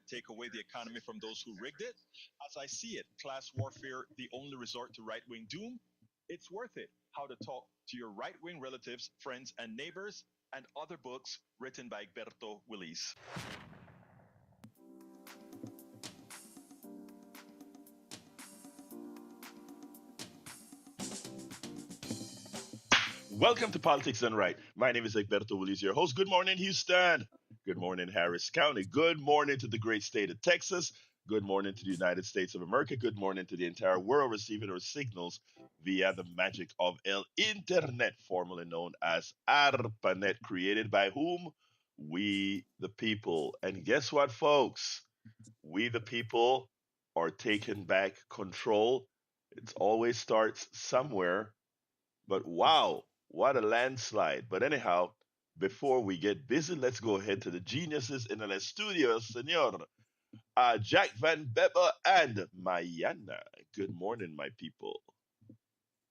take away the economy from those who rigged it. As I see it, class warfare, the only resort to right wing doom. It's worth it. How to talk to your right wing relatives, friends, and neighbors, and other books written by Egberto Willis. Welcome to Politics Done Right. My name is Egberto Willis, your host. Good morning, Houston. Good morning, Harris County. Good morning to the great state of Texas. Good morning to the United States of America. Good morning to the entire world receiving our signals via the magic of El Internet, formerly known as ARPANET, created by whom? We, the people. And guess what, folks? We, the people, are taking back control. It always starts somewhere, but wow, what a landslide. But anyhow, before we get busy, let's go ahead to the geniuses in the studio, senor. Jack Van Bepper and Mayana. Good morning, my people.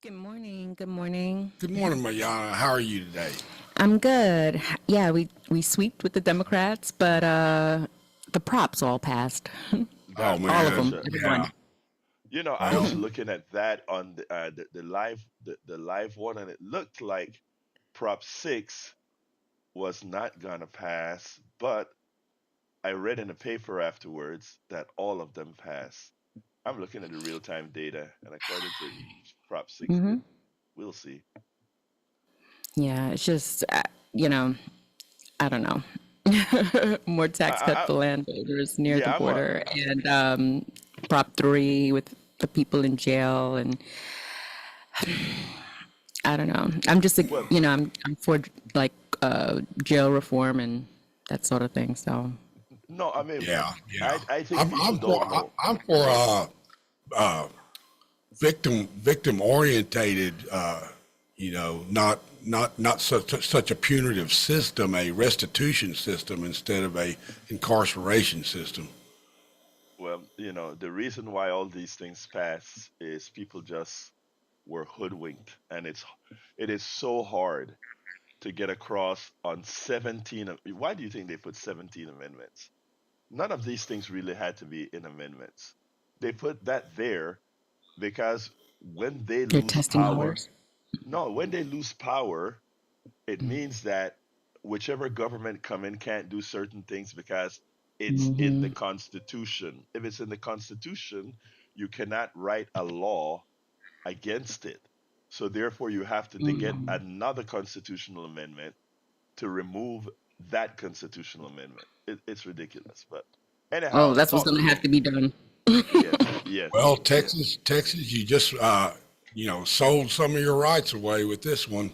Good morning. Good morning. Good morning, Mayana. How are you today? I'm good. Yeah, we sweeped with the Democrats, but the props all passed. Oh That's All of man, such them, a yeah. everyone. I was Well, looking at that on the live one, and it looked like Prop 6 was not gonna pass, but I read in the paper afterwards that all of them passed. I'm looking at the real time data, and according to Prop 6 did. We'll see. Yeah, it's just you know, I don't know. More I, tax cut I, I for landowners near the yeah, I'm a, border, and Prop 3 with the people in jail, and I don't know. I'm just well, I'm for like jail reform and that sort of thing. So. no, I mean, yeah, yeah. I think I'm people I'm for don't know. I'm for uh victim orientated. Not such a punitive system, a restitution system instead of a incarceration system. Well, the reason why all these things pass is people just were hoodwinked, and it is so hard to get across on 17. Why do you think they put 17 amendments? None of these things really had to be in amendments. They put that there because when they They're lose testing power, waters. no, when they lose power, it means that whichever government come in can't do certain things because it's in the Constitution. If it's in the Constitution, you cannot write a law against it. So therefore, you have to get another constitutional amendment to remove that constitutional amendment. It's ridiculous. But Oh, anyhow, that's what's talk going to to have me. to be done. Yes, yes, Well, yes. Texas, you just sold some of your rights away with this one.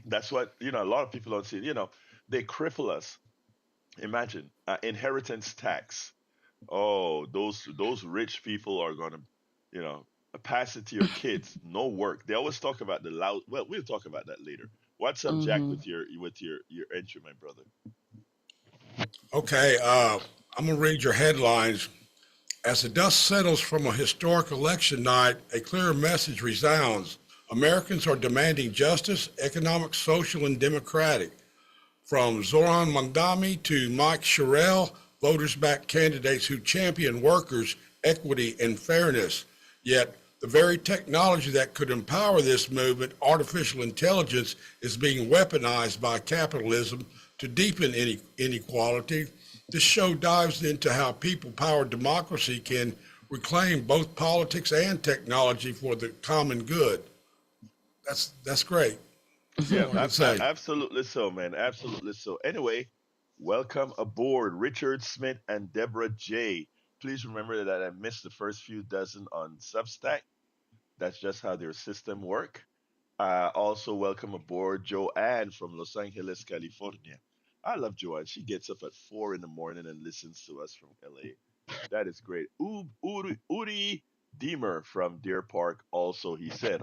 That's what, a lot of people don't see. They cripple us. Imagine inheritance tax. Oh, those rich people are gonna, you know, pass it to your kids. No work. They always talk about the loud. Well, we'll talk about that later. What's up, Jack? With your entry, my brother. Okay, I'm gonna read your headlines. As the dust settles from a historic election night, a clear message resounds. Americans are demanding justice, economic, social, and democratic. From Zoran Mandami to Mike Sherrill, voters back candidates who champion workers, equity, and fairness. Yet, the very technology that could empower this movement, artificial intelligence, is being weaponized by capitalism to deepen inequality. This show dives into how people powered democracy can reclaim both politics and technology for the common good. That's great. That's Yeah, all I can say. absolutely so, man. Absolutely so. Anyway, welcome aboard, Richard Smith and Deborah J. Please remember that I missed the first few dozen on Substack. That's just how their system work. Also, welcome aboard Joanne from Los Angeles, California. I love Joanne. She gets up at 4 in the morning and listens to us from LA. That is great. Uri Deemer from Deer Park also, he said,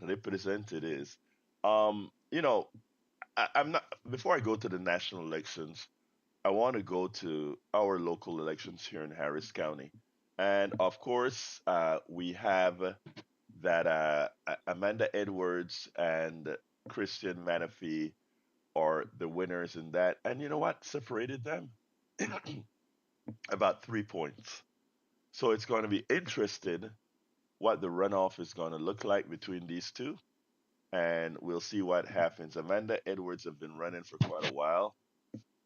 represent it is. You know, I'm not, before I go to the national elections, I want to go to our local elections here in Harris County. And of course, we have that Amanda Edwards and Christian Manafee are the winners in that. And you know what separated them? About 3 points. So it's going to be interesting what the runoff is going to look like between these two, and we'll see what happens. Amanda Edwards have been running for quite a while,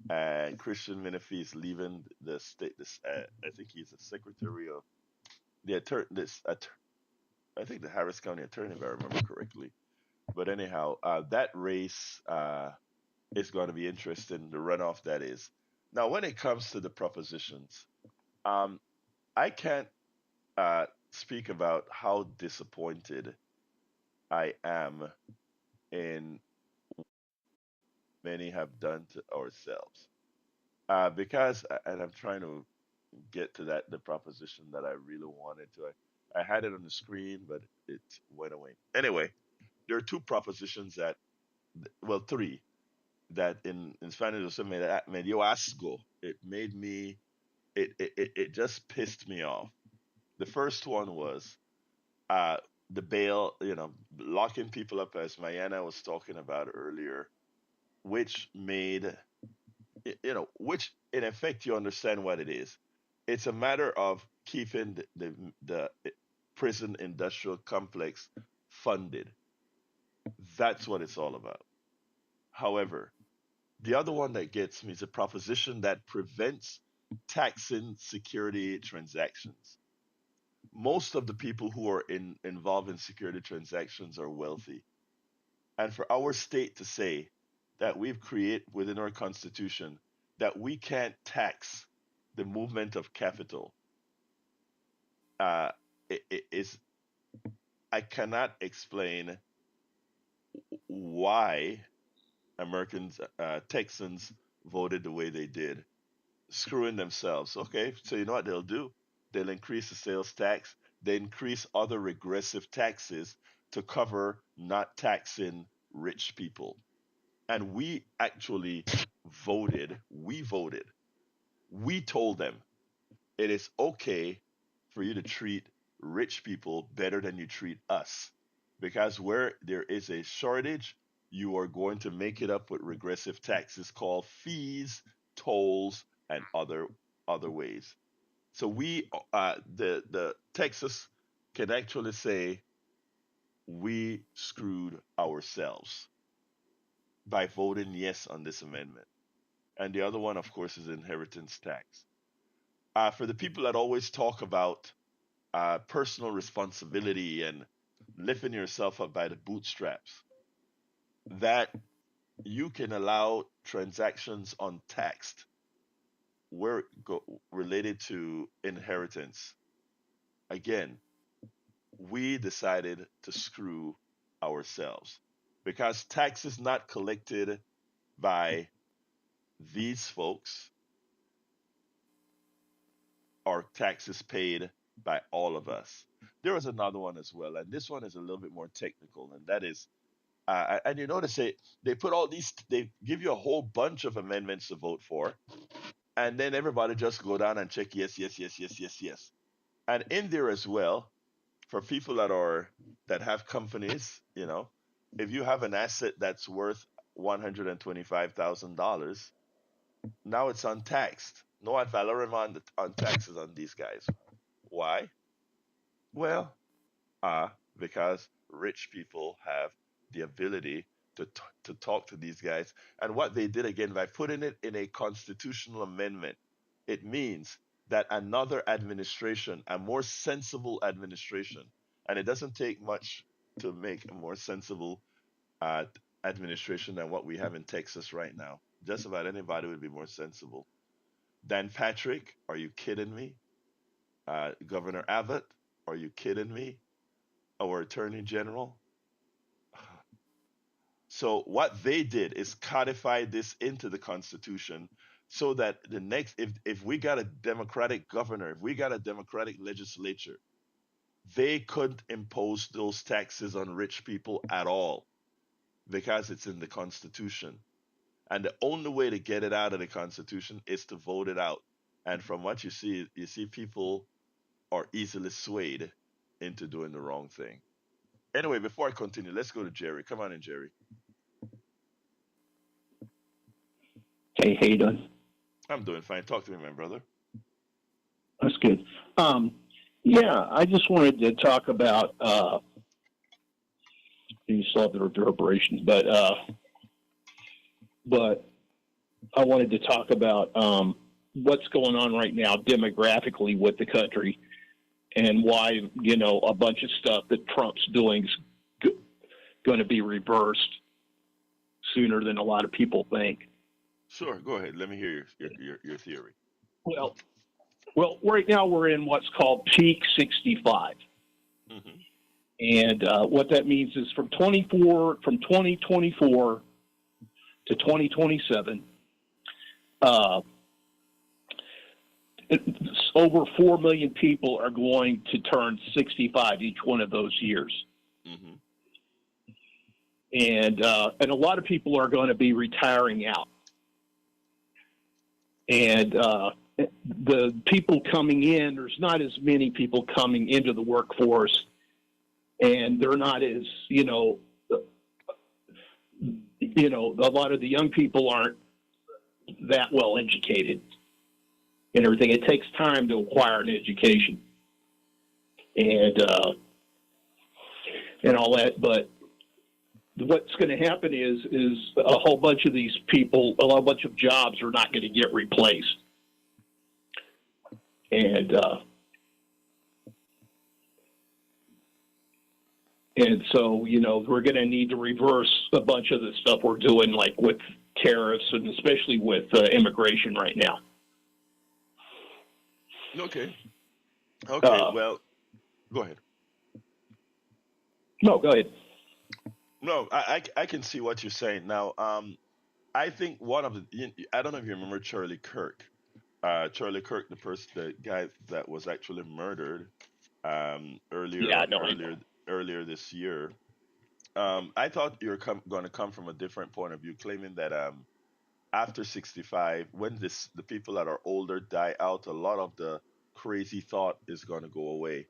and Christian Menifee is leaving the state. I think he's a secretary of the attorney. I think the Harris County attorney, if I remember correctly. But anyhow, that race is going to be interesting. The runoff that is. Now, when it comes to the propositions, um, I can't speak about how disappointed I am in many have done to ourselves. Because, and I'm trying to get to the proposition that I really wanted to. I had it on the screen, but it went away. Anyway, there are two propositions that, well, three that in Spanish also me dio asco. It made me, it just pissed me off. The first one was uh, the bail, locking people up, as Mayana was talking about earlier, which made, which in effect you understand what it is. It's a matter of keeping the prison industrial complex funded. That's what it's all about. However, the other one that gets me is a proposition that prevents taxing security transactions. Most of the people who are involved in security transactions are wealthy. And for our state to say that we've created within our constitution that we can't tax the movement of capital, uh, it is, I cannot explain why Americans, Texans voted the way they did, screwing themselves. Okay, so you know what they'll do? They'll increase the sales tax. They increase other regressive taxes to cover not taxing rich people. And we actually voted. We told them it is okay for you to treat rich people better than you treat us. Because where there is a shortage, you are going to make it up with regressive taxes called fees, tolls, and other ways. So the Texas can actually say we screwed ourselves by voting yes on this amendment. And the other one, of course, is inheritance tax. For the people that always talk about personal responsibility and lifting yourself up by the bootstraps, that you can allow transactions untaxed where related to inheritance. Again, we decided to screw ourselves because tax is not collected by these folks or taxes paid by all of us. There was another one as well, and this one is a little bit more technical, and that is, and you notice they put all these, they give you a whole bunch of amendments to vote for, and then everybody just go down and check yes, yes, yes, yes, yes, yes. And in there as well, for people that have companies, if you have an asset that's worth $125,000, now it's untaxed. No ad valorem on taxes on these guys. Why? Well, because rich people have the ability to talk to these guys. And what they did again by putting it in a constitutional amendment, it means that another administration, a more sensible administration, and it doesn't take much to make a more sensible uh, administration than what we have in Texas right now. Just about anybody would be more sensible. Dan Patrick, are you kidding me? Governor Abbott, are you kidding me? Our Attorney General. So what they did is codify this into the Constitution so that the next, if we got a Democratic governor, if we got a Democratic legislature, they couldn't impose those taxes on rich people at all because it's in the Constitution. And the only way to get it out of the Constitution is to vote it out. And from what you see people are easily swayed into doing the wrong thing. Anyway, before I continue, let's go to Jerry. Come on in, Jerry. Hey, how you doing? I'm doing fine. Talk to me, my brother. That's good. Yeah, I just wanted to talk about you saw the reverberations, but I wanted to talk about what's going on right now demographically with the country and why a bunch of stuff that Trump's doing is going to be reversed sooner than a lot of people think. Sure, go ahead. Let me hear your theory. Well, right now we're in what's called peak 65. Mm-hmm. And what that means is from 2024 to 2027, over 4 million people are going to turn 65 each one of those years. Mm-hmm. And a lot of people are going to be retiring out. And the people coming in, there's not as many people coming into the workforce, and they're not as, a lot of the young people aren't that well educated and everything. It takes time to acquire an education and all that. But what's going to happen is a whole bunch of these people, a whole bunch of jobs are not going to get replaced. And so, we're going to need to reverse a bunch of the stuff we're doing, like with tariffs and especially with immigration right now. Okay. Okay. Well, go ahead. No, go ahead. No, I can see what you're saying now. I think one of I don't know if you remember Charlie Kirk. Charlie Kirk, the guy that was actually murdered Yeah, no, I know. earlier this year. I thought you were going to come from a different point of view, claiming that after 65, when the people that are older die out, a lot of the crazy thought is going to go away.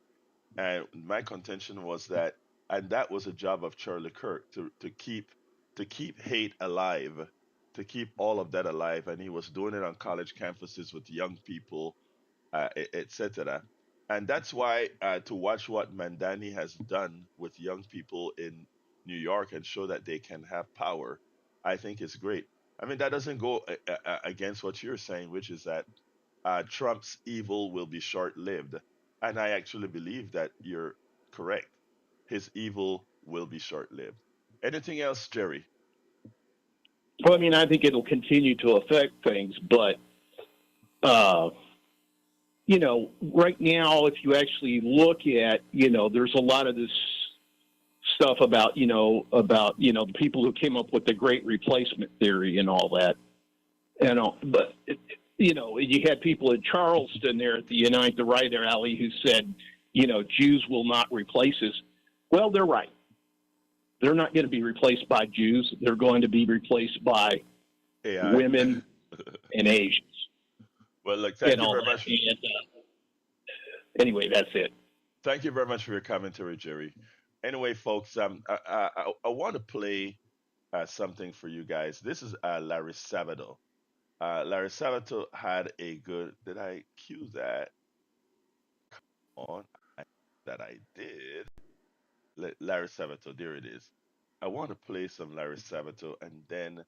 And my contention was that, and that was a job of Charlie Kirk to keep hate alive, to keep all of that alive, and he was doing it on college campuses with young people, etc. And that's why to watch what Mandani has done with young people in New York and show that they can have power, I think is great. I mean, that doesn't go against what you're saying, which is that Trump's evil will be short lived. And I actually believe that you're correct. His evil will be short lived. Anything else, Jerry? Well, I mean, I think it'll continue to affect things, but, right now, if you actually look at, there's a lot of this stuff about the people who came up with the great replacement theory and all that. But you had people in Charleston there at the Unite the Right rally who said, Jews will not replace us. Well, they're right. They're not going to be replaced by Jews. They're going to be replaced by AI. women and Asians. Well, look, thank you very that. much. And, anyway, that's it. Thank you very much for your commentary, Jerry. Anyway, folks, I want to play something for you guys. This is Larry Sabato. Larry Sabato had a good. Did I cue that on? That I did. Larry Sabato, there it is. I want to play some Larry Sabato and then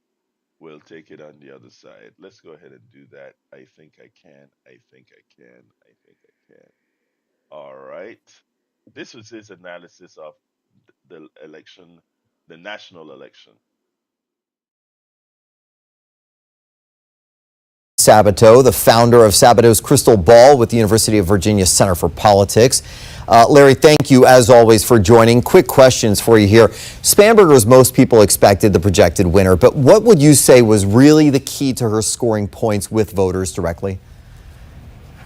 we'll take it on the other side. Let's go ahead and do that. I think I can. I think I can. I think I can. All right. This was his analysis of the election, the national election. Sabato, the founder of Sabato's Crystal Ball with the University of Virginia Center for Politics. Larry, thank you as always for joining. Quick questions for you here. Spanberger, as most people expected, the projected winner, but what would you say was really the key to her scoring points with voters directly?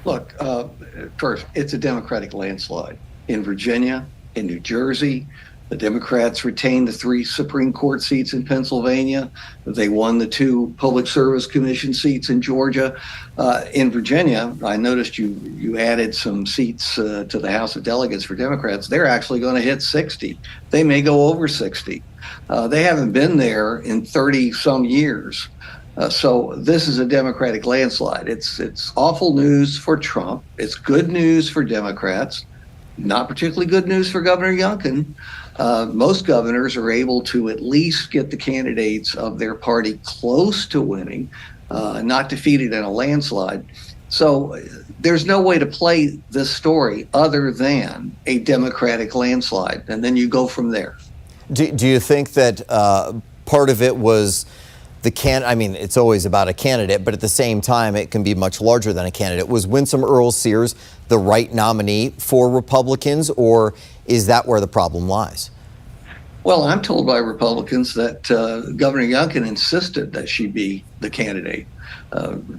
Look, first, it's a Democratic landslide. In Virginia, in New Jersey, the Democrats retained the 3 Supreme Court seats in Pennsylvania. They won the 2 Public Service Commission seats in Georgia. In Virginia, I noticed you added some seats to the House of Delegates for Democrats. They're actually going to hit 60. They may go over 60. They haven't been there in 30 some years. So this is a Democratic landslide. It's awful news for Trump. It's good news for Democrats. Not particularly good news for Governor Youngkin. Most governors are able to at least get the candidates of their party close to winning, not defeated in a landslide. So there's no way to play this story other than a Democratic landslide, and then you go from there. Do you think that part of it was I mean, it's always about a candidate, but at the same time, it can be much larger than a candidate. Was Winsome Earl-Sears the right nominee for Republicans, or is that where the problem lies? Well, I'm told by Republicans that Governor Youngkin insisted that she be the candidate.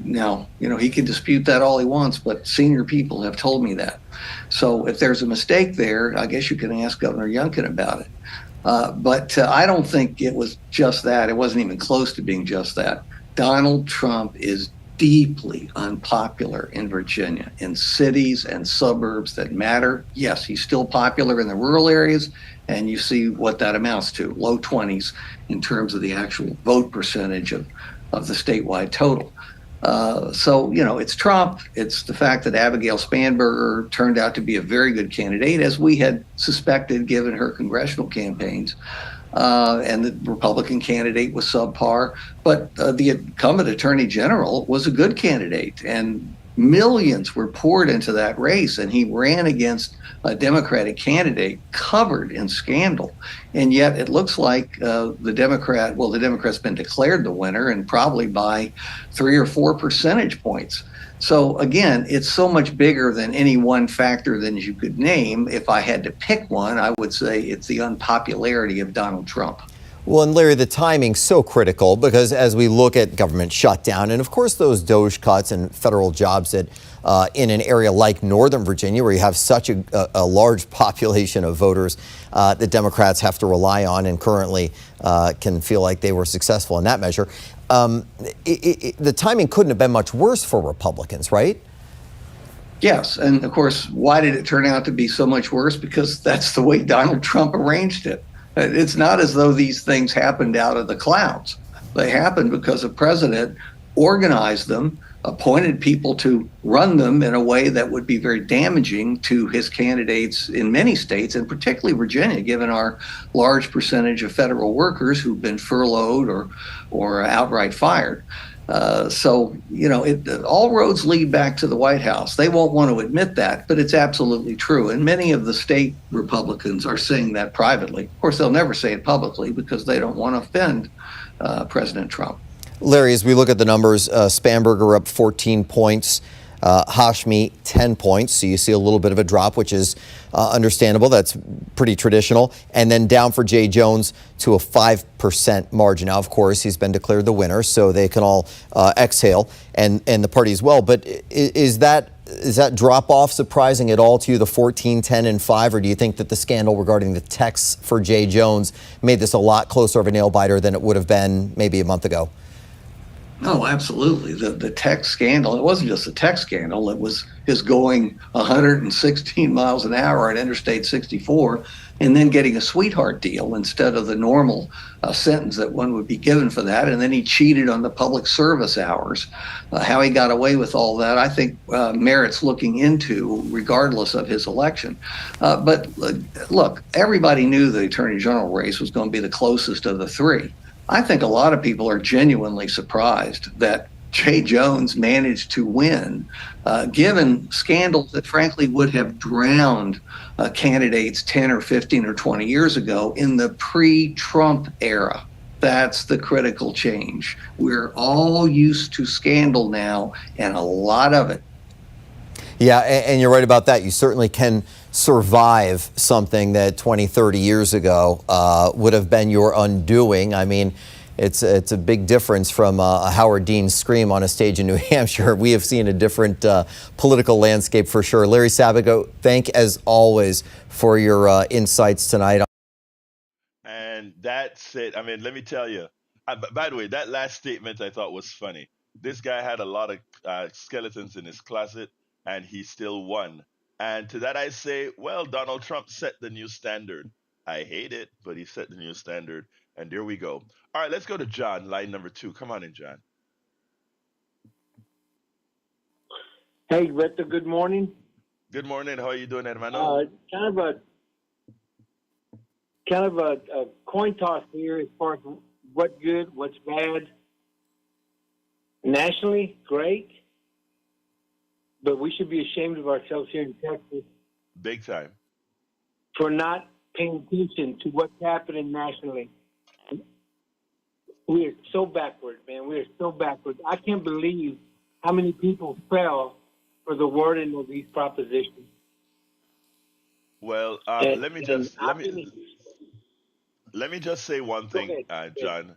Now, he can dispute that all he wants, but senior people have told me that. So if there's a mistake there, I guess you can ask Governor Youngkin about it. But I don't think it was just that. It wasn't even close to being just that. Donald Trump is deeply unpopular in Virginia, in cities and suburbs that matter. Yes, he's still popular in the rural areas, and you see what that amounts to, low 20s in terms of the actual vote percentage of the statewide total. So, it's Trump. It's the fact that Abigail Spanberger turned out to be a very good candidate, as we had suspected given her congressional campaigns. And the Republican candidate was subpar. But the incumbent attorney general was a good candidate, and millions were poured into that race, and he ran against a Democratic candidate covered in scandal. And yet it looks like the Democrat's been declared the winner, and probably by 3 or 4 percentage points. So again, it's so much bigger than any one factor than you could name. If I had to pick one, I would say it's the unpopularity of Donald Trump. Well, and Larry, the timing's so critical because as we look at government shutdown and, of course, those DOGE cuts and federal jobs that in an area like Northern Virginia, where you have such a large population of voters that Democrats have to rely on and currently can feel like they were successful in that measure, the timing couldn't have been much worse for Republicans, right? Yes. And of course, why did it turn out to be so much worse? Because that's the way Donald Trump arranged it. It's not as though these things happened out of the clouds. They happened because the president organized them, appointed people to run them in a way that would be very damaging to his candidates in many states, and particularly Virginia, given our large percentage of federal workers who've been furloughed or outright fired. So, all roads lead back to the White House. They won't want to admit that, but it's absolutely true. And many of the state Republicans are saying that privately. Of course, they'll never say it publicly because they don't want to offend President Trump. Larry, as we look at the numbers, Spanberger up 14 points, Hashmi 10 points. So you see a little bit of a drop, which is understandable. That's pretty traditional. And then down for Jay Jones to a 5% margin. Now, of course, he's been declared the winner, so they can all exhale and the party as well. But is that drop off surprising at all to you, the 14, 10, and 5? Or do you think that the scandal regarding the texts for Jay Jones made this a lot closer of a nail biter than it would have been maybe a month ago? Oh, absolutely. The text scandal, it wasn't just a text scandal. It was his going 116 miles an hour on Interstate 64 and then getting a sweetheart deal instead of the normal sentence that one would be given for that. And then he cheated on the public service hours. How he got away with all that, I think, merits looking into, regardless of his election. But look, everybody knew the Attorney General race was going to be the closest of the three. I think a lot of people are genuinely surprised that Jay Jones managed to win, given scandals that frankly would have drowned candidates 10 or 15 or 20 years ago in the pre-Trump era. That's the critical change. We're all used to scandal now, and a lot of it. Yeah, and you're right about that. You certainly can survive something that 20, 30 years ago would have been your undoing. I mean, it's a big difference from a Howard Dean scream on a stage in New Hampshire. We have seen a different political landscape for sure. Larry Sabago, as always for your insights tonight. And that's it. I mean, let me tell you. By the way, that last statement I thought was funny. This guy had a lot of skeletons in his closet, and he still won. And to that I say, well, Donald Trump set the new standard. I hate it, but he set the new standard. And there we go. All right, let's go to John, line number 2. Come on in, John. Hey, Victor, good morning. Good morning. How are you doing, hermano? Uh, kind of a kind of a coin toss here as far as what's good, what's bad. Nationally, great, but we should be ashamed of ourselves here in Texas Big time. for not paying attention to what's happening nationally. We are so backward, man. We are so backward. I can't believe how many people fell for the wording of these propositions. Well, And, and I've been let me just say one go thing, ahead. John,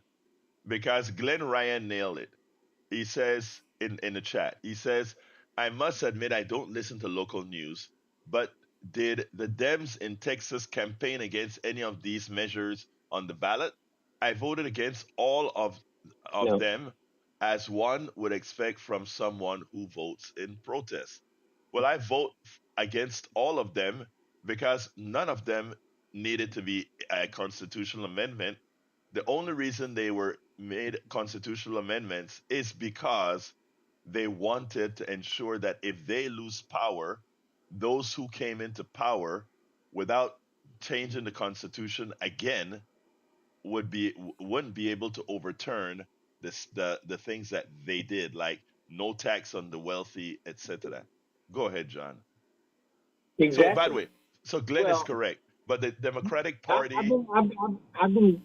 because Glenn Ryan nailed it. He says in the chat, he says, I must admit I don't listen to local news, but did the Dems in Texas campaign against any of these measures on the ballot? I voted against all of No. them, as one would expect from someone who votes in protest. Well, I vote against all of them because none of them needed to be a constitutional amendment. The only reason they were made constitutional amendments is because they wanted to ensure that if they lose power, those who came into power without changing the constitution again wouldn't be able to overturn the things that they did, like no tax on the wealthy, etc. Go ahead, John. So, by the Exactly. way, so Glenn is Well, correct, but the Democratic I've Party, been I've been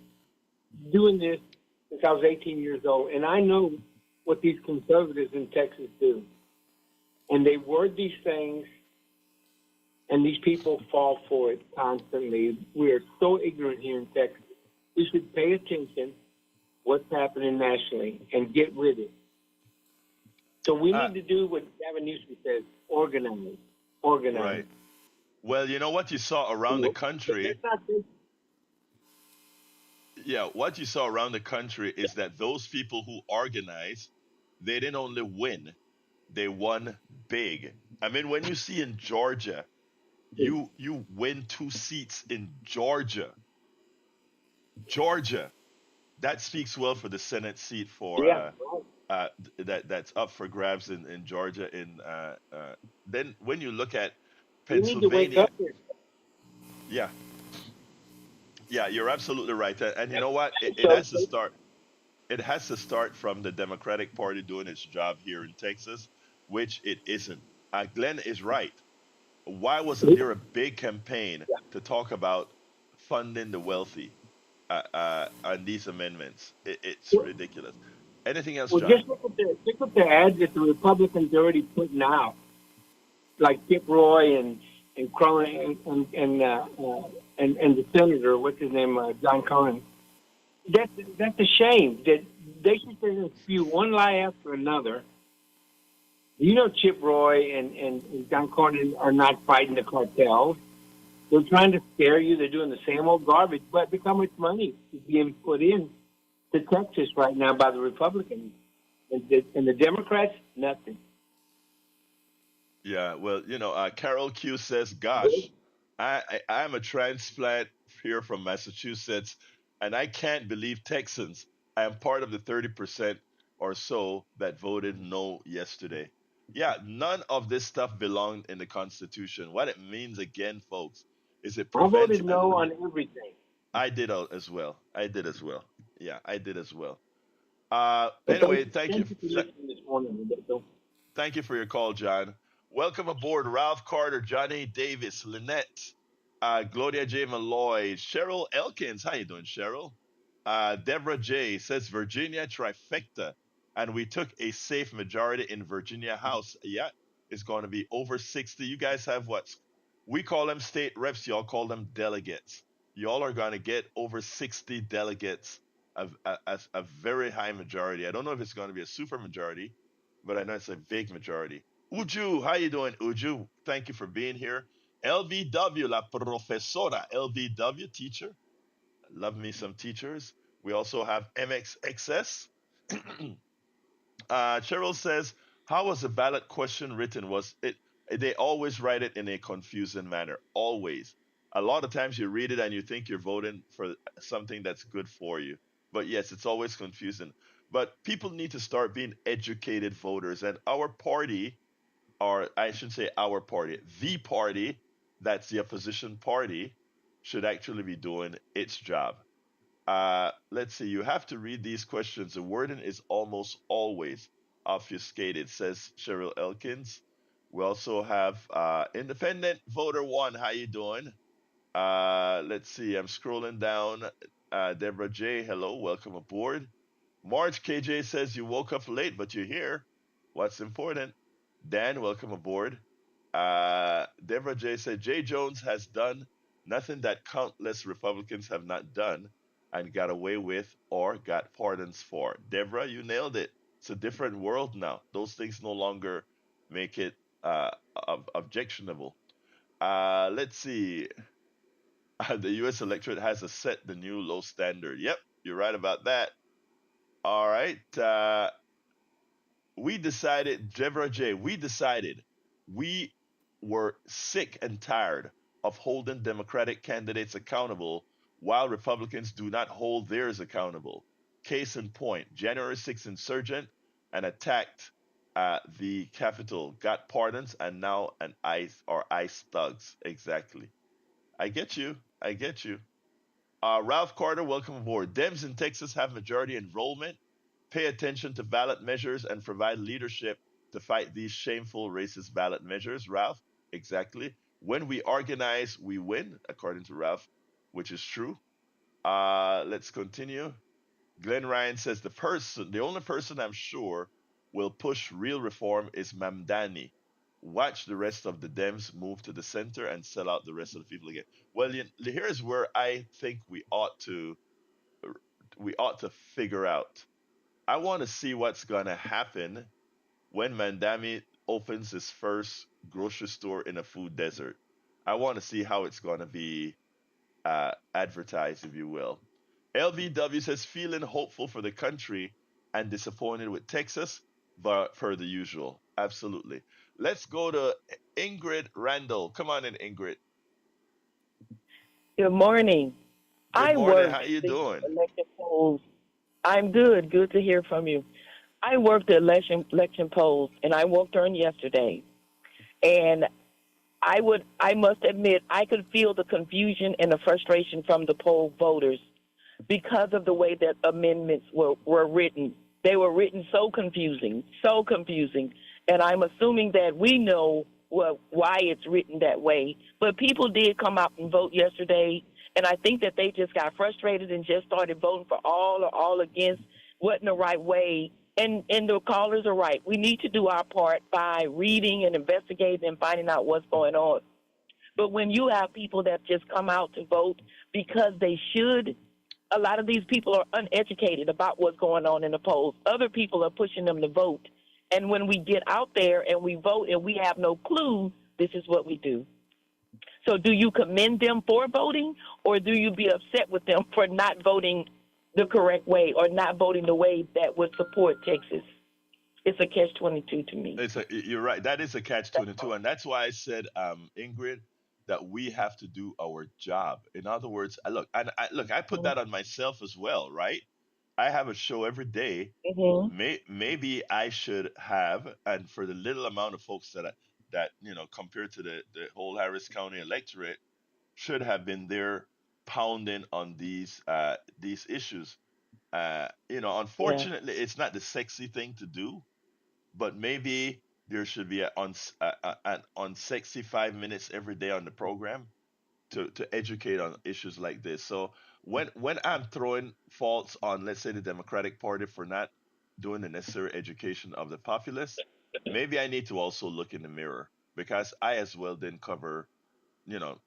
doing this since I was 18 years old, and I know what these conservatives in Texas do, and they word these things, and these people fall for it constantly. We are so ignorant here in Texas. We should pay attention what's happening nationally and get with it. So we uh, need to do what Gavin Newsom says: organize, organize. right. Well, you know what you saw around the That's country. not this. Yeah, what you saw around the country is that those people who organized, they didn't only win, they won big. I mean, when you see in Georgia, you win 2 seats in Georgia. Georgia. That speaks well for the Senate seat for Yeah, that's up for grabs in Georgia. Then when you look at we need to wake Pennsylvania, up here. yeah, yeah, you're absolutely right. And you know what? It So has to start. It has to start from the Democratic Party doing its job here in Texas, which it isn't. Glenn is right. Why wasn't there a big campaign to talk about funding the wealthy on these amendments? It's ridiculous. Anything else, Well, John? just look at the ads that the Republicans are already putting out, like Kip Roy and Cronin and the senator, what's his name, John Cohen. That's a shame. That they should spew one lie after another. You know, Chip Roy and John Cornyn are not fighting the cartels. They're trying to scare you. They're doing the same old garbage. But look how much money is being put in to Texas right now by the Republicans. And the Democrats, nothing. Yeah, well, Carol Q says, "Gosh, I'm a transplant here from Massachusetts, and I can't believe Texans. I am part of the 30% or so that voted no yesterday." Yeah, none of this stuff belonged in the Constitution. What it means, again, folks, is it I prevents. voted no on everything. I did as well. I did as well. Yeah, I did as well. But Anyway, thank you. thank you for listening this morning, Roberto. Thank you for your call, John. Welcome aboard, Ralph Carter, Johnny Davis, Lynette, Gloria J. Malloy, Cheryl Elkins. How you doing, Cheryl? Deborah J. says Virginia trifecta, and we took a safe majority in Virginia House. Yeah, it's going to be over 60. You guys have what? We call them state reps. Y'all call them delegates. Y'all are going to get over 60 delegates, a very high majority. I don't know if it's going to be a super majority, but I know it's a big majority. Uju, how you doing, Uju? Thank you for being here. LVW, la profesora, LVW teacher. Love me some teachers. We also have MXXS. Cheryl says, "How was the ballot question written? Was it? They always write it in a confusing manner. Always. A lot of times you read it and you think you're voting for something that's good for you. But yes, it's always confusing. But people need to start being educated voters, and our party or I should say our party, the party that's the opposition party, should actually be doing its job. Let's see, you have to read these questions. The wording is almost always obfuscated, says Cheryl Elkins. We also have Independent Voter One. How you doing? Let's see, I'm scrolling down. Deborah J, hello, welcome aboard. Marge KJ says you woke up late, but you're here. What's important? Dan, welcome aboard. Deborah J said Jay Jones has done nothing that countless Republicans have not done and got away with or got pardons for. Deborah, you nailed it. It's a different world now. Those things no longer make it objectionable. Let's see. The U.S. electorate has set the new low standard. Yep, you're right about that. All right. We decided, Deborah J, we were sick and tired of holding Democratic candidates accountable while Republicans do not hold theirs accountable. Case in point, January 6th insurgent and attacked the Capitol, got pardons, and now an ICE thugs. Exactly. I get you. I get you. Ralph Carter, welcome aboard. Dems in Texas have majority enrollment. Pay attention to ballot measures and provide leadership to fight these shameful racist ballot measures. Ralph, exactly. When we organize, we win, according to Ralph, which is true. Let's continue. Glenn Ryan says the only person I'm sure will push real reform is Mamdani. Watch the rest of the Dems move to the center and sell out the rest of the people again. Well, here's where I think we ought to figure out. I want to see what's gonna happen when Mandami opens his first grocery store in a food desert. I want to see how it's gonna be advertised, if you will. LVW says feeling hopeful for the country and disappointed with Texas, but per the usual. Absolutely. Let's go to Ingrid Randall. Come on in, Ingrid. Good morning. Good I morning. worked How you the doing? election polls. I'm good. Good to hear from you. I worked the election polls, and I walked during yesterday. And I must admit, I could feel the confusion and the frustration from the poll voters because of the way that amendments were written. They were written so confusing, so confusing. And I'm assuming that we know why it's written that way. But people did come out and vote yesterday, and I think that they just got frustrated and just started voting for all or all against. Wasn't the right way. And the callers are right. We need to do our part by reading and investigating and finding out what's going on. But when you have people that just come out to vote because they should, a lot of these people are uneducated about what's going on in the polls. Other people are pushing them to vote. And when we get out there and we vote and we have no clue, this is what we do. So do you commend them for voting, or do you be upset with them for not voting the correct way or not voting the way that would support Texas? It's a catch-22 to me. You're right. That is a catch-22, and that's why I said, Ingrid, that we have to do our job. In other words, I put that on myself as well, right? I have a show every day. Mm-hmm. Maybe I should have, and for the little amount of folks that compared to the whole Harris County electorate, should have been there pounding on these issues. Yeah. Unfortunately, it's not the sexy thing to do, but maybe there should be an unsexy 5 minutes every day on the program to educate on issues like this. So when I'm throwing faults on, let's say, the Democratic Party for not doing the necessary education of the populace, maybe I need to also look in the mirror because I as well didn't cover, you know,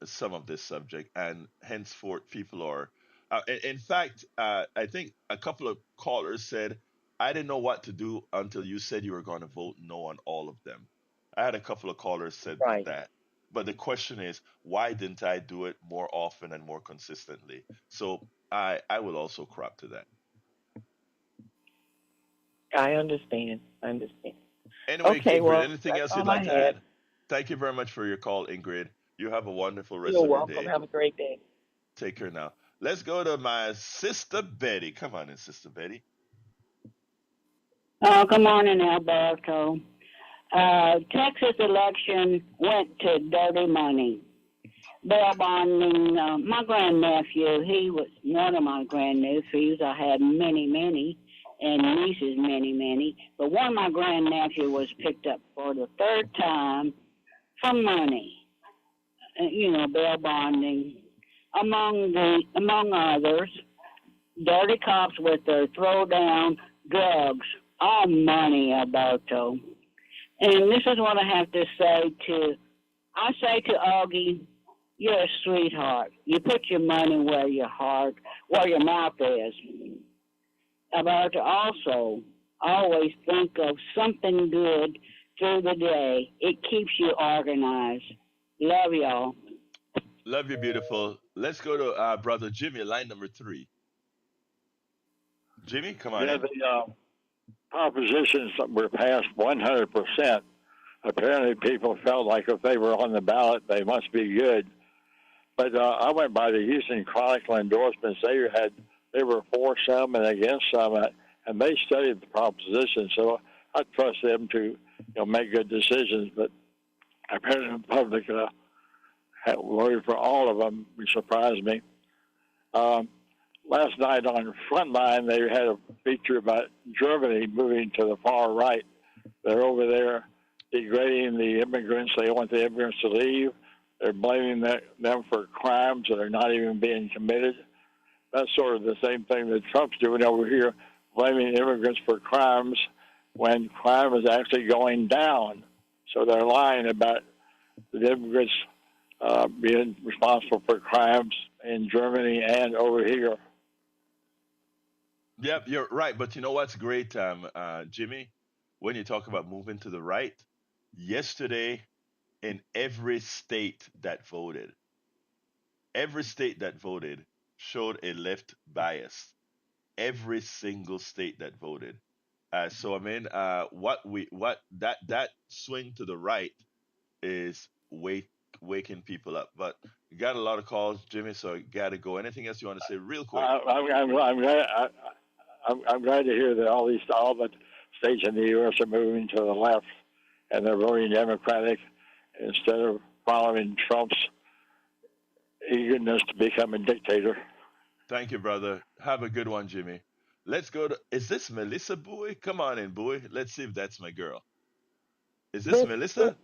some of this subject, and henceforth people are. In fact, I think a couple of callers said, "I didn't know what to do until you said you were going to vote no on all of them." I had a couple of callers said Right. that, but the question is, why didn't I do it more often and more consistently? So I will also crop to that. I understand. I understand. Anyway, Okay, Ingrid, well, anything that's else you'd all like I to had. add? Thank you very much for your call, Ingrid. You have a wonderful rest You're of your welcome. day. Have a great day. Take care now. Let's go to my sister Betty. Come on in, sister Betty. Good morning, Alberto. Texas election went to dirty money. Bail bonding. My grandnephew, he was one of my grandnephews. I had many, and nieces, many. But one of my grandnephew was picked up for the third time for money. Bail bonding. Among others, dirty cops with their throwdown drugs. All money, Alberto. And this is what I have to say to Augie, you're a sweetheart. You put your money where your mouth is. Alberto, also, always think of something good through the day. It keeps you organized. Love y'all. Love you, beautiful. Let's go to brother Jimmy, line number 3. Jimmy, come on Yeah, in. the propositions that were passed 100%. Apparently, people felt like if they were on the ballot, they must be good. But I went by the Houston Chronicle endorsements. They were for some and against some, and they studied the proposition. So I trust them to make good decisions. But apparently, the public voted for all of them, which surprised me. Last night on Frontline, they had a feature about Germany moving to the far right. They're over there degrading the immigrants. They want the immigrants to leave. They're blaming them for crimes that are not even being committed. That's sort of the same thing that Trump's doing over here, blaming immigrants for crimes when crime is actually going down. So they're lying about the immigrants being responsible for crimes in Germany and over here. Yep, you're right. But you know what's great, Jimmy? When you talk about moving to the right, yesterday, in every state that voted showed a left bias. Every single state that voted. So I mean, what that swing to the right is waking people up. But you got a lot of calls, Jimmy. So I got to go. Anything else you want to say, real quick? I'm glad to hear that all the states in the U.S. are moving to the left, and they're voting Democratic instead of following Trump's eagerness to become a dictator. Thank you, brother. Have a good one, Jimmy. Let's go to. Is this Melissa Bowie? Come on in, Bowie. Let's see if that's my girl. Is this This Melissa? is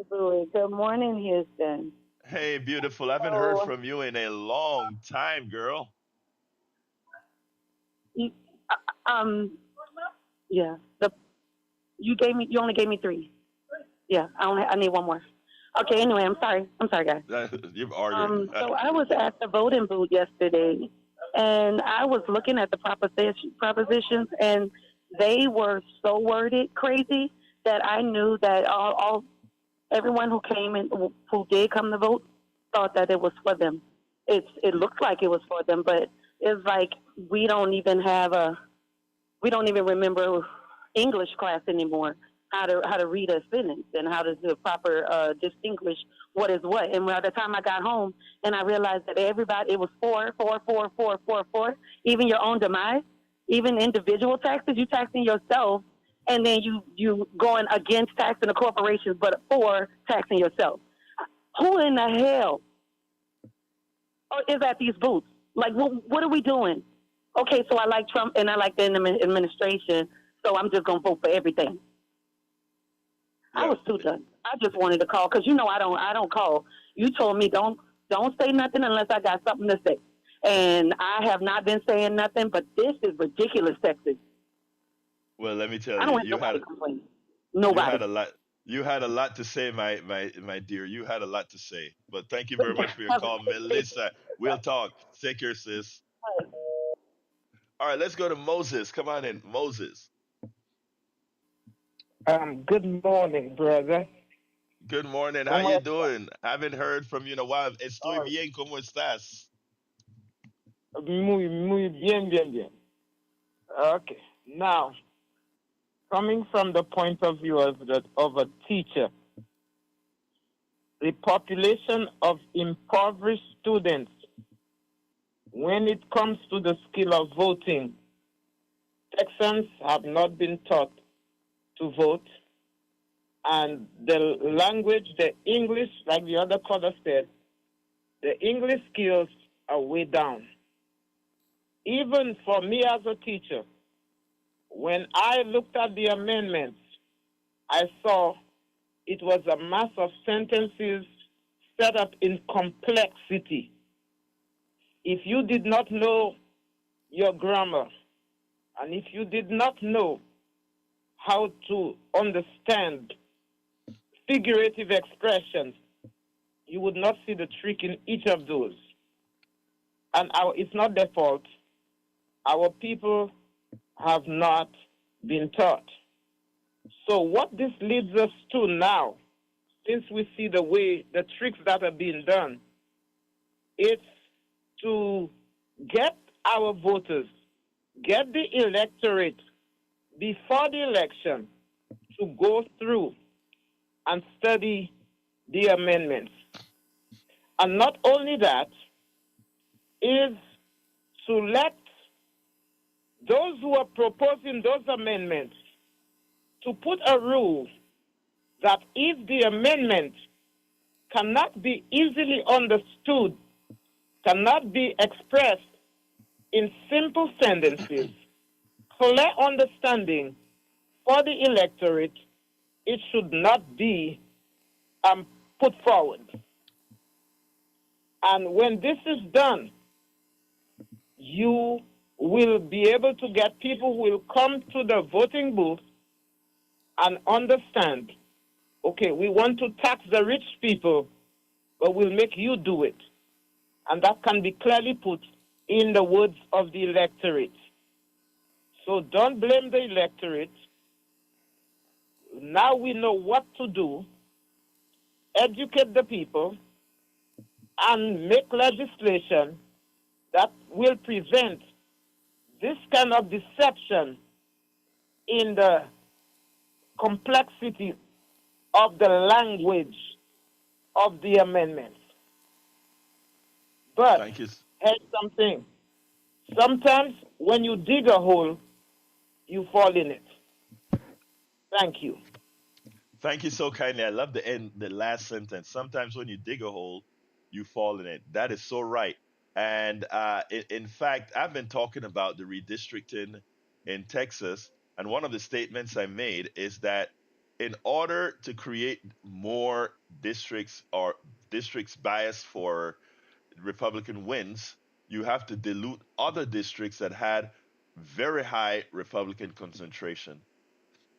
Bowie. Good morning, Houston. Hey, beautiful. I haven't heard So, from you in a long time, girl. you, um, yeah, you only gave me 3. Yeah, I need one more. Okay, anyway, I'm sorry, guys. You've argued. So I was at the voting booth yesterday, and I was looking at the propositions, and they were so worded crazy that I knew that everyone who came in, who did come to vote, thought that it was for them. It looked like it was for them, but it's like we don't even remember English class anymore. How to read a sentence and how to do proper distinguish what is what. And by the time I got home and I realized that everybody, it was 4. Even your own demise, even individual taxes, you taxing yourself, and then you going against taxing the corporations, but for taxing yourself. Who in the hell is at these booths? Like, what are we doing? Okay, so I like Trump and I like the administration, so I'm just gonna vote for everything. I was too done. I just wanted to call because I don't call. You told me don't say nothing unless I got something to say, and I have not been saying nothing. But this is ridiculous, Texas. Well, let me tell I don't you, want nobody complaining. Nobody. You had a lot to say, my dear. You had a lot to say. But thank you very much for your call, Melissa. We'll talk. Take care, sis. All right, let's go to Moses. Come on in, Moses. Good morning, brother. Good morning. How you doing? Haven't heard from you in a while. Estoy bien. ¿Cómo estás? Muy bien. Okay. Now, coming from the point of view of a teacher, the population of impoverished students, when it comes to the skill of voting, Texans have not been taught to vote. And the language, the English, like the other caller said, the English skills are way down. Even for me as a teacher, when I looked at the amendments, I saw it was a mass of sentences set up in complexity. If you did not know your grammar, and if you did not know how to understand figurative expressions, you would not see the trick in each of those. And it's not their fault. Our people have not been taught. So what this leads us to now, since we see the tricks that are being done, it's to get our voters, get the electorate before the election to go through and study the amendments. And not only that, is to let those who are proposing those amendments to put a rule that if the amendment cannot be easily understood, cannot be expressed in simple sentences, clear understanding for the electorate, it should not be put forward. And when this is done, you will be able to get people who will come to the voting booth and understand, okay, we want to tax the rich people, but we'll make you do it. And that can be clearly put in the words of the electorate. So don't blame the electorate. Now we know what to do, educate the people, and make legislation that will prevent this kind of deception in the complexity of the language of the amendments. But here's something. Sometimes when you dig a hole, you fall in it. Thank you. Thank you so kindly. I love the last sentence. Sometimes when you dig a hole, you fall in it. That is so right. And in fact, I've been talking about the redistricting in Texas, and one of the statements I made is that in order to create more districts or districts biased for Republican wins, you have to dilute other districts that had very high Republican concentration.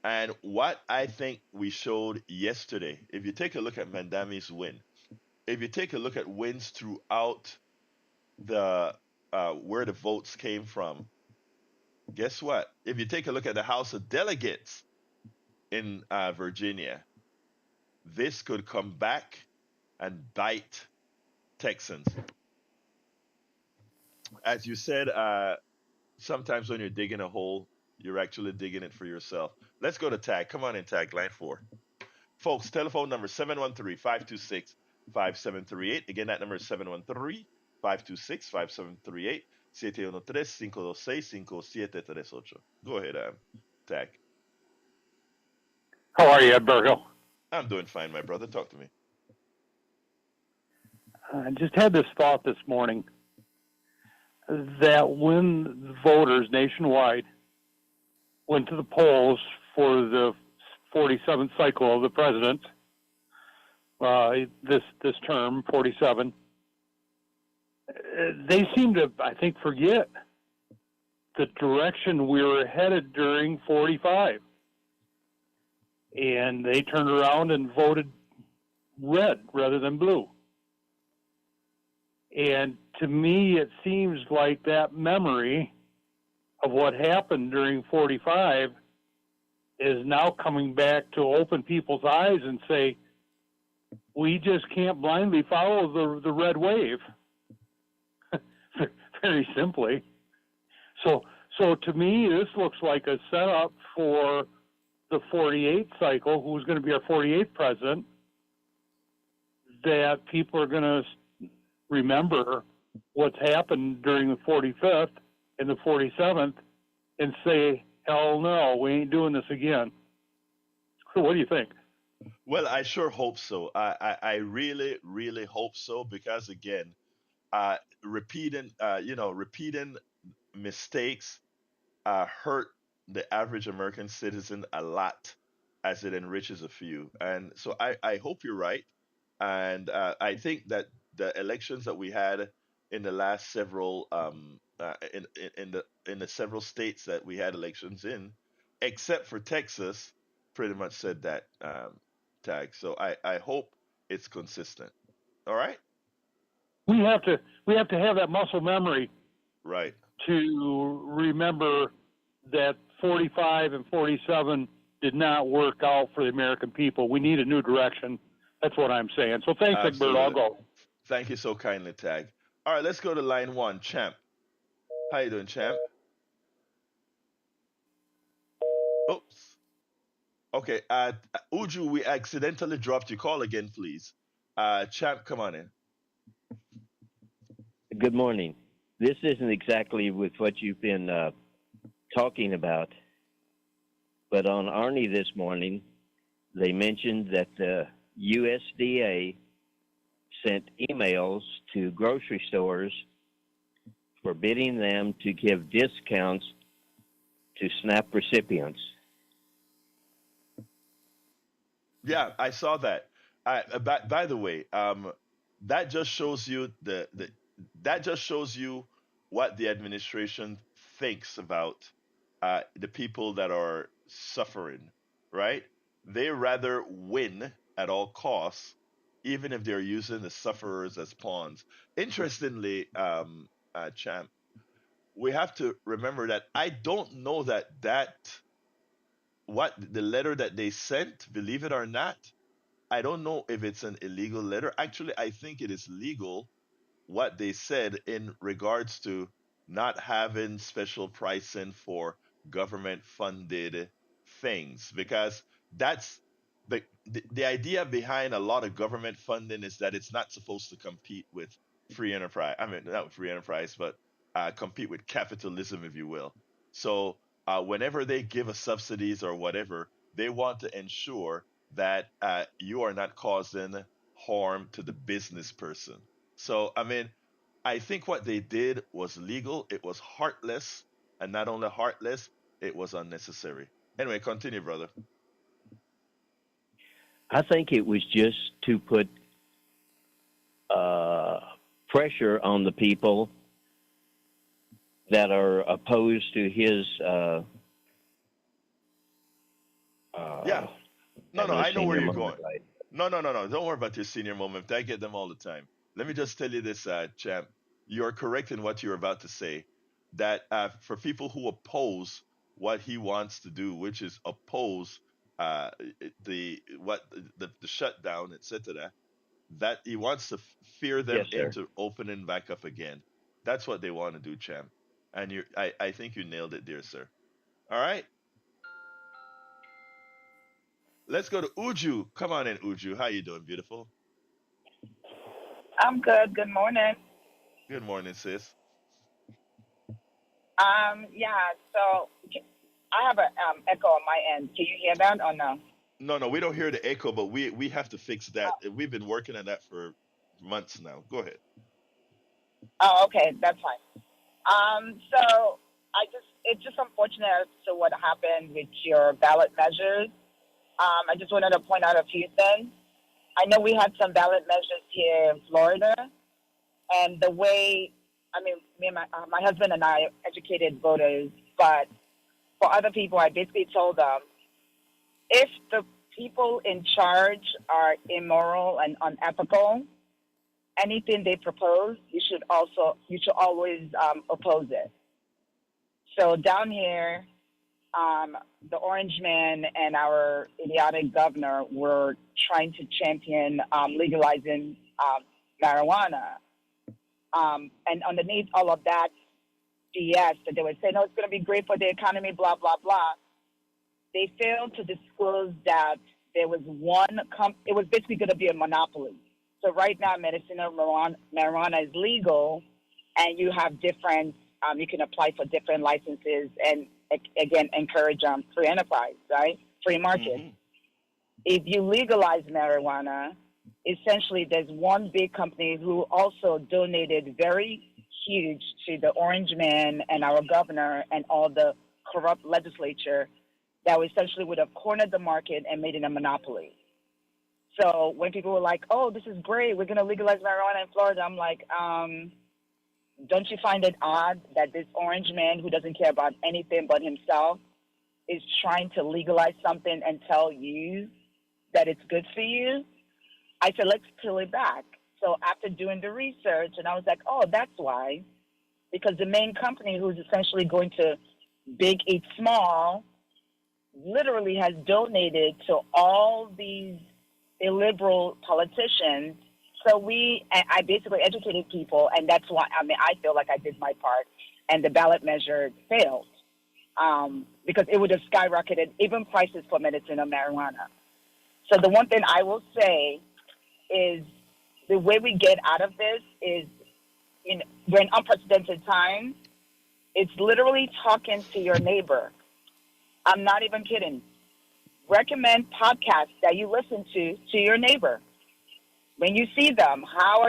And what I think we showed yesterday, if you take a look at Mandami's win, if you take a look at wins throughout the where the votes came from, guess what? If you take a look at the House of Delegates in Virginia, this could come back and bite Texans. As you said, sometimes when you're digging a hole, you're actually digging it for yourself. Let's go to Tag. Come on in, Tag, line 4. Folks, telephone number 713-526-5738. Again, that number is 713-526-5738. 713-526-5738. Go ahead, Tag. How are you, Edberto? I'm doing fine, my brother. Talk to me. I just had this thought this morning that when voters nationwide went to the polls for the 47th cycle of the president, this term, 47, they seem to, I think, forget the direction we were headed during 45. And they turned around and voted red rather than blue. And to me, it seems like that memory of what happened during 45 is now coming back to open people's eyes and say, we just can't blindly follow the red wave. Very simply. So to me, this looks like a setup for the 48th cycle, who's going to be our 48th president, that people are going to remember what's happened during the 45th and the 47th and say, hell no, we ain't doing this again. What do you think? Well, I sure hope so. I really, really hope so because again, repeating mistakes hurt the average American citizen a lot as it enriches a few. And so I hope you're right. And I think that the elections that we had in the last several in the several states that we had elections in, except for Texas, pretty much said that tag. So I hope it's consistent. All right. We have to have that muscle memory Right. to remember that 45 and 47 did not work out for the American people. We need a new direction. That's what I'm saying. So thanks, Egbert. I'll Absolutely. go. Thank you so kindly, Tag. All right, let's go to line one. Champ. How you doing, Champ? Oops. Okay. Uju, we accidentally dropped your call again, please. Champ, come on in. Good morning. This isn't exactly with what you've been talking about, but on Arnie this morning, they mentioned that the USDA sent emails to grocery stores forbidding them to give discounts to SNAP recipients. Yeah, I saw that. By the way, that just shows you that just shows you what the administration thinks about the people that are suffering, right? They rather win at all costs, even if they're using the sufferers as pawns. Interestingly, Champ, we have to remember that I don't know that what the letter that they sent, believe it or not, I don't know if it's an illegal letter. Actually, I think it is legal what they said in regards to not having special pricing for government funded things because that's the idea behind a lot of government funding is that it's not supposed to compete with free enterprise. I mean, not free enterprise, but compete with capitalism, if you will. So whenever they give us subsidies or whatever, they want to ensure that you are not causing harm to the business person. So, I mean, I think what they did was legal, it was heartless, and not only heartless, it was unnecessary. Anyway, continue, brother. I think it was just to put pressure on the people that are opposed to his. Yeah. No, no, I know where you're going. Right? No. Don't worry about your senior moment. I get them all the time. Let me just tell you this, champ. You're correct in what you're about to say. That for people who oppose what he wants to do, which is oppose the shutdown, etc., that he wants to fear them Yes, sir. into opening back up again. That's what they want to do, champ. And I think you nailed it, dear sir. All right, let's go to Uju. Come on in, Uju. How you doing, beautiful? I'm good. Good morning. Good morning, sis. Yeah. So I have an echo on my end. Can you hear that or no? No, no, we don't hear the echo, but we have to fix that. We've been working on that for months now. Go ahead. Oh, okay. That's fine. So it's just unfortunate as to what happened with your ballot measures. I just wanted to point out a few things. I know we had some ballot measures here in Florida, and the way, I mean, me and my husband and I are educated voters, but for other people, I basically told them, if the people in charge are immoral and unethical, anything they propose, you should always oppose it. So down here, the Orange Man and our idiotic governor were trying to champion legalizing marijuana. And underneath all of that BS that they would say, no, it's going to be great for the economy, blah, blah, blah. They failed to disclose that there was it was basically going to be a monopoly. So right now, medicinal marijuana is legal, and you have different, you can apply for different licenses and, again, encourage free enterprise, right? Free market. Mm-hmm. if you legalize marijuana, essentially there's one big company who also donated very huge to the orange man and our governor and all the corrupt legislature that essentially would have cornered the market and made it a monopoly. So when people were like, "Oh, this is great, we're going to legalize marijuana in Florida," I'm like, don't you find it odd that this orange man who doesn't care about anything but himself is trying to legalize something and tell you that it's good for you? I said, let's peel it back. So after doing the research, and I was like, oh, that's why. Because the main company who's essentially going to big eat small literally has donated to all these illiberal politicians. So I basically educated people, and that's why, I feel like I did my part, and the ballot measure failed. Because it would have skyrocketed even prices for medicine or marijuana. So the one thing I will say is the way we get out of this is, we're in unprecedented times. It's literally talking to your neighbor. I'm not even kidding. Recommend podcasts that you listen to your neighbor. When you see them, how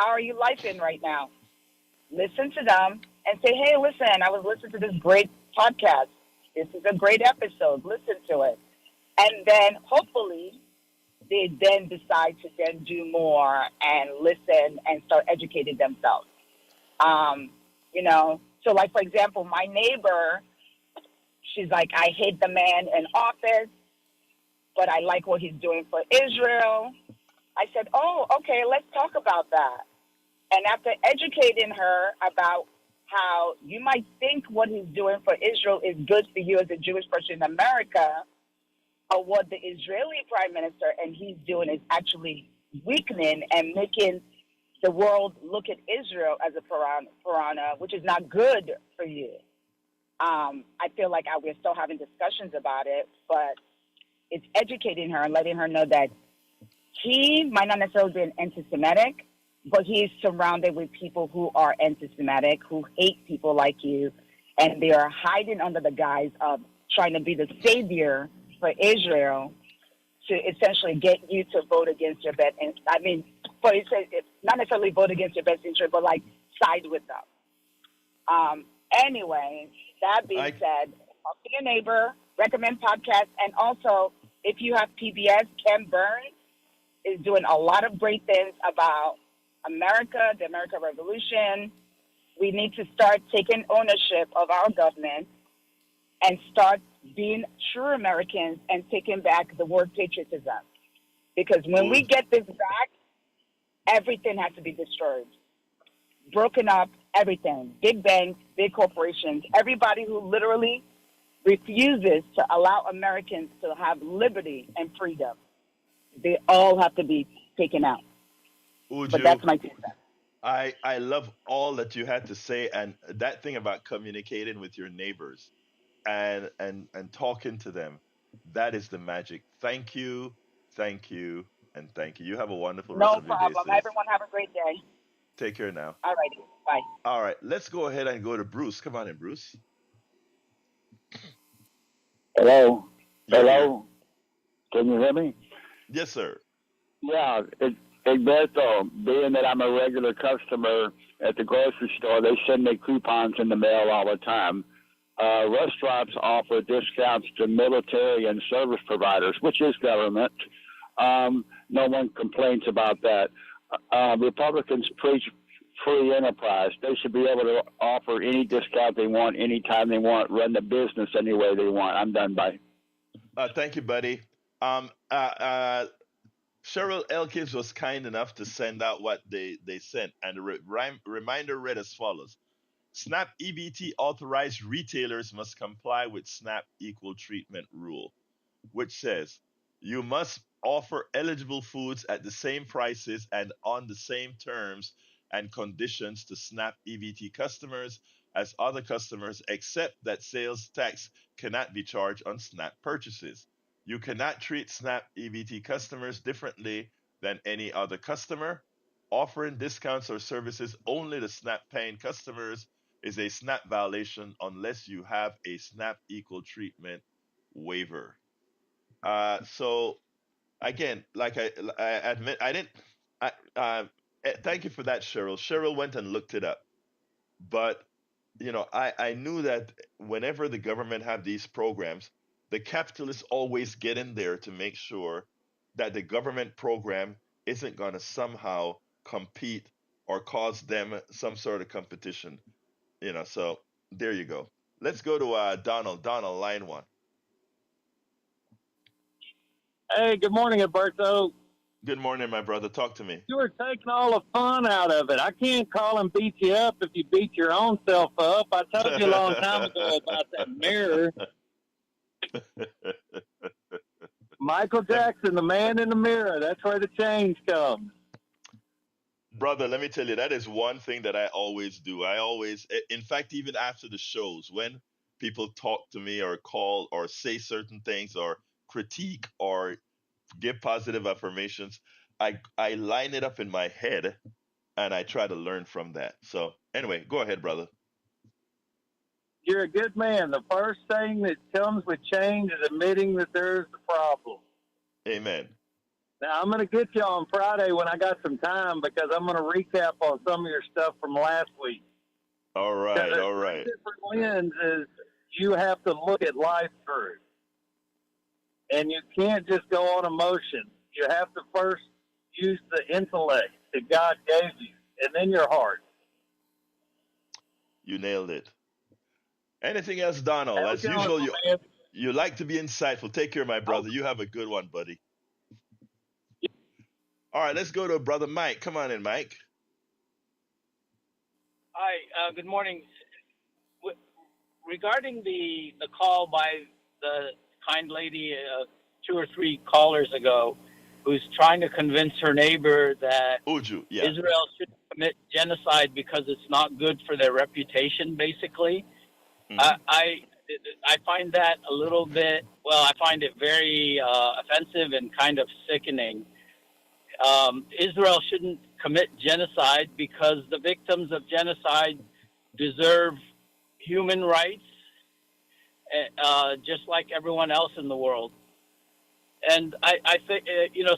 are you lifing right now? Listen to them and say, hey, listen, I was listening to this great podcast. This is a great episode. Listen to it. And then hopefully they then decide to then do more and listen and start educating themselves. So like, for example, my neighbor, she's like, I hate the man in office, but I like what he's doing for Israel. I said, oh, okay, let's talk about that. And after educating her about how you might think what he's doing for Israel is good for you as a Jewish person in America, or what the Israeli prime minister and he's doing is actually weakening and making the world look at Israel as a piranha, which is not good for you. I feel like we're still having discussions about it, but it's educating her and letting her know that he might not necessarily be an anti-Semitic, but he is surrounded with people who are anti-Semitic, who hate people like you, and they are hiding under the guise of trying to be the savior for Israel to essentially get you to vote against your best. But it's not necessarily vote against your best interest, but like side with them. Anyway, that being said, talk to your neighbor, recommend podcasts, and also if you have PBS, Ken Burns is doing a lot of great things about America, the American Revolution. We need to start taking ownership of our government and start being true Americans and taking back the word patriotism. Because when we get this back, everything has to be destroyed. Broken up, everything. Big banks, big corporations, everybody who literally refuses to allow Americans to have liberty and freedom. They all have to be taken out. Uju, but that's my two cents. I love all that you had to say, and that thing about communicating with your neighbors and talking to them. That is the magic. Thank you, and thank you. You have a wonderful rest No of your day, problem. sis. Everyone have a great day. Take care now. All righty. Bye. All right, let's go ahead and go to Bruce. Come on in, Bruce. Hello. You're here. Hello. Can you hear me? Yes, sir. Yeah. Egberto, being that I'm a regular customer at the grocery store, they send me coupons in the mail all the time. Restaurants offer discounts to military and service providers, which is government. No one complains about that. Republicans preach free enterprise. They should be able to offer any discount they want, anytime they want, run the business any way they want. I'm done. Bye. Thank you, buddy. Cheryl Elkins was kind enough to send out what they sent, and the reminder read as follows. SNAP EBT authorized retailers must comply with SNAP Equal Treatment Rule, which says you must offer eligible foods at the same prices and on the same terms and conditions to SNAP EBT customers as other customers, except that sales tax cannot be charged on SNAP purchases. You cannot treat SNAP EBT customers differently than any other customer. Offering discounts or services only to SNAP paying customers is a SNAP violation unless you have a SNAP Equal Treatment waiver. So again, like I admit, I didn't. Thank you for that, Cheryl. Cheryl went and looked it up, but I knew that whenever the government have these programs, the capitalists always get in there to make sure that the government program isn't going to somehow compete or cause them some sort of competition. So there you go. Let's go to Donald. Donald, line one. Hey, good morning, Alberto. Good morning, my brother. Talk to me. You were taking all the fun out of it. I can't call and beat you up if you beat your own self up. I told you a long time ago about that mirror. Michael Jackson, the man in the mirror. That's where the change comes. Brother, let me tell you, that is one thing that I always do. In fact, even after the shows, when people talk to me or call or say certain things or critique or give positive affirmations, I line it up in my head and I try to learn from that. So, anyway, go ahead, brother. You're a good man. The first thing that comes with change is admitting that there's a problem. Amen. Now, I'm going to get you on Friday when I got some time because I'm going to recap on some of your stuff from last week. All right, all right. Different lens is you have to look at life through. And you can't just go on emotion. You have to first use the intellect that God gave you and then your heart. You nailed it. Anything else, Donald? As usual, you like to be insightful. Take care, my brother. You have a good one, buddy. All right, let's go to brother Mike. Come on in, Mike. Hi, good morning. Regarding the call by the kind lady 2 or 3 callers ago, who's trying to convince her neighbor that Uju, yeah. Israel should commit genocide because it's not good for their reputation, basically. I find that a little bit, I find it very offensive and kind of sickening. Israel shouldn't commit genocide because the victims of genocide deserve human rights, just like everyone else in the world. And I think,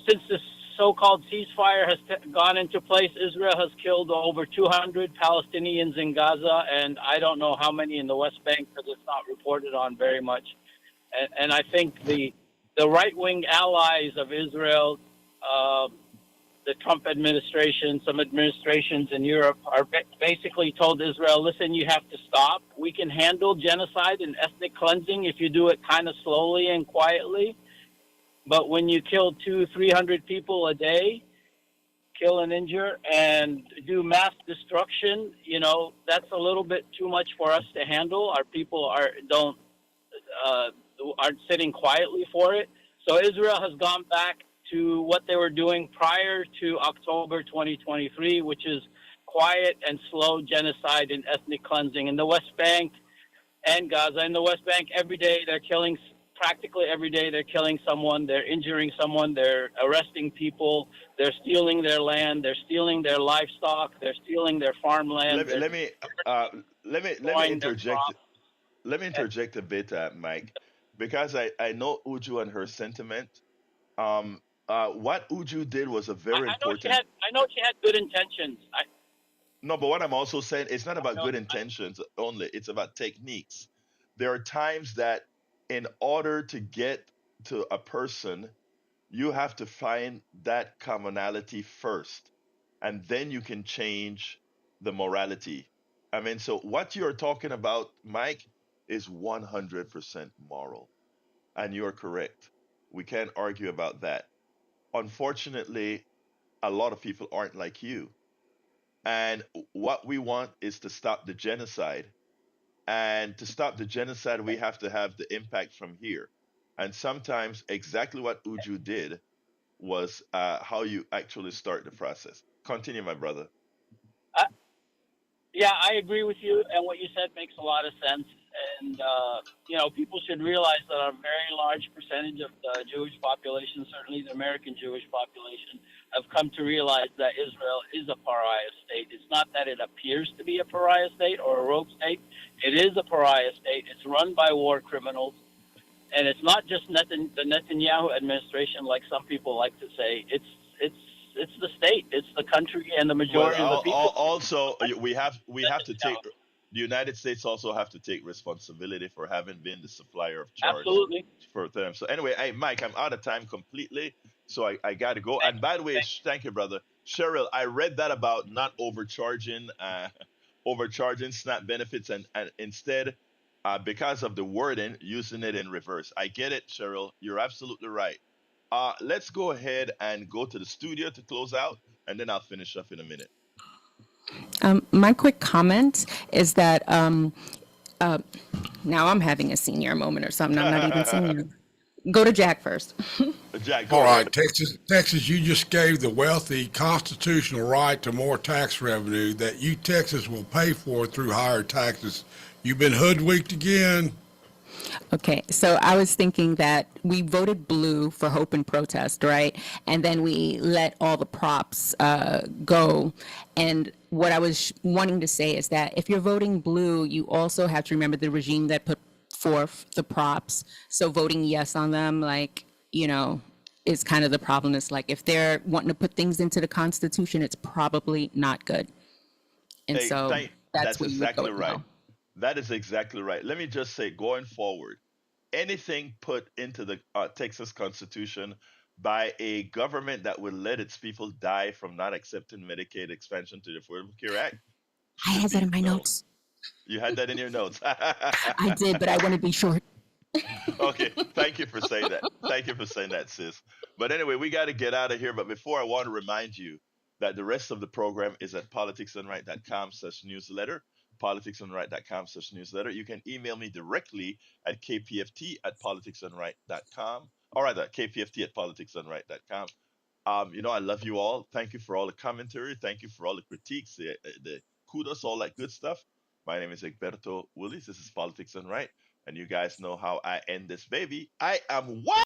since this so-called ceasefire has gone into place, Israel has killed over 200 Palestinians in Gaza, and I don't know how many in the West Bank because it's not reported on very much. And I think the right-wing allies of Israel, the Trump administration, some administrations in Europe are basically told Israel, listen, you have to stop. We can handle genocide and ethnic cleansing if you do it kind of slowly and quietly. But when you kill 200-300 people a day, kill and injure, and do mass destruction, that's a little bit too much for us to handle. Our people aren't sitting quietly for it. So Israel has gone back to what they were doing prior to October 2023, which is quiet and slow genocide and ethnic cleansing in the West Bank and Gaza. In the West Bank, every day they're killing. Practically every day they're killing someone, they're injuring someone, they're arresting people, they're stealing their land, they're stealing their livestock, they're stealing their farmland. Let me interject. Let me interject a bit, Mike, because I know Uju and her sentiment. What Uju did was a very important. I know she had good intentions. No, but what I'm also saying, it's not about good intentions only. It's about techniques. There are times that in order to get to a person, you have to find that commonality first, and then you can change the morality. I mean, so what you're talking about, Mike, is 100% moral, and you're correct. We can't argue about that. Unfortunately, a lot of people aren't like you. And what we want is to stop the genocide. And to stop the genocide, we have to have the impact from here. And sometimes exactly what Uju did was how you actually start the process. Continue, my brother. Yeah, I agree with you, and what you said makes a lot of sense. And people should realize that a very large percentage of the Jewish population, certainly the American Jewish population, have come to realize that Israel is a pariah state. It's not that it appears to be a pariah state or a rogue state. It is a pariah state. It's run by war criminals, and it's not just the Netanyahu administration, like some people like to say. It's the state, it's the country, and the Well, majority of the people. also we have to take the United States also have to take responsibility for having been the supplier of choice Absolutely. for them. So anyway, hey Mike, I'm out of time completely, so I got to go. And by the way, thank you, brother Cheryl. I read that about not overcharging, overcharging SNAP benefits, and instead, because of the wording, using it in reverse. I get it, Cheryl. You're absolutely right. Let's go ahead and go to the studio to close out, and then I'll finish up in a minute. My quick comment is that now I'm having a senior moment or something. I'm not even senior. Go to Jack first. Jack, go All ahead. right, Texas, you just gave the wealthy constitutional right to more tax revenue that you Texas will pay for through higher taxes. You've been hoodwinked again. Okay, so I was thinking that we voted blue for hope and protest, right? And then we let all the props go. And what I was wanting to say is that if you're voting blue, you also have to remember the regime that put forth the props. So voting yes on them, like, is kind of the problem. It's like if they're wanting to put things into the Constitution, it's probably not good. And Hey, so that's that's where you would go exactly with right. no. That is exactly right. Let me just say, going forward, anything put into the Texas Constitution by a government that will let its people die from not accepting Medicaid expansion to the Affordable Care Act I should had that be in my no. notes. You had that in your notes. I did, but I want to be short. Okay, thank you for saying that. Thank you for saying that, sis. But anyway, we got to get out of here. But before, I want to remind you that the rest of the program is at politicsandright.com/newsletter. Politicsandright.com/newsletter. You can email me directly at kpft@politicsandright.com, or rather, kpft@politicsandright.com. I love you all. Thank you for all the commentary. Thank you for all the critiques, the kudos, all that good stuff. My name is Egberto Willis. This is Politics and Right. And you guys know how I end this baby. I am what?